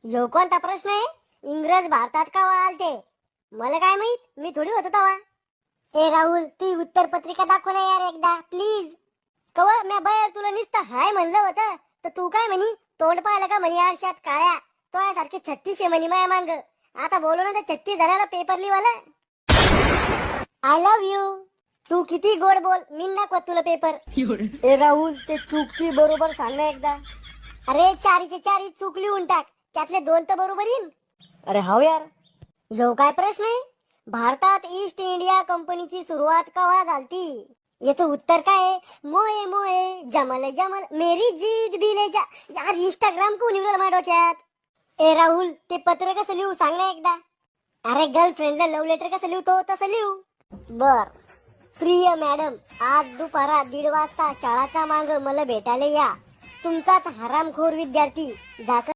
ह्यो कोणता प्रश्न आहे? इंग्रज भारतात का आलते? मला काय माहित, मी थोडी होतो तवा. ए राहुल, तू उत्तर पत्रिका दाखव ना यार एकदा प्लीज. कवा म्या बाहेर तुला नुसतं हाय म्हणलं होतं तर तू काय म्हणी? तोंड पाहिलं का म्हणी आरशात काळ्या? तो यासारखे 36 म्हणी माया मांग. आता बोलू ना तर 36 जणाला पेपर लिवाला. I love you. तू किती गोड बोल, मी नको तुला पेपर. ए राहुल, ते चुकी बरोबर सांग ना एकदा. अरे चारीचे चारी चूक लिहून टाक, त्यातले 2 तर बरोबर येईन. अरे हो यार. जो काय प्रश्न आहे? भारतात ईस्ट इंडिया कंपनीची सुरुवात केव्हा झालती? याचं उत्तर काय आहे? मोये मोये जमल जमल मेरी जीत भी ले जा. यार इंस्टाग्राम को निवडलं माझ्या डोक्यात. ए राहुल, ते पत्र कसं लिहू सांग ना एकदा. अरे गर्लफ्रेंडला लव्ह लेटर कसं लिहतो तसं लिहू. बर. प्रिय मॅडम, आज दुपारा 1:30 वाजता शाळाच्या माग मला भेटायला या. तुमचाच हरामखोर विद्यार्थी झाकण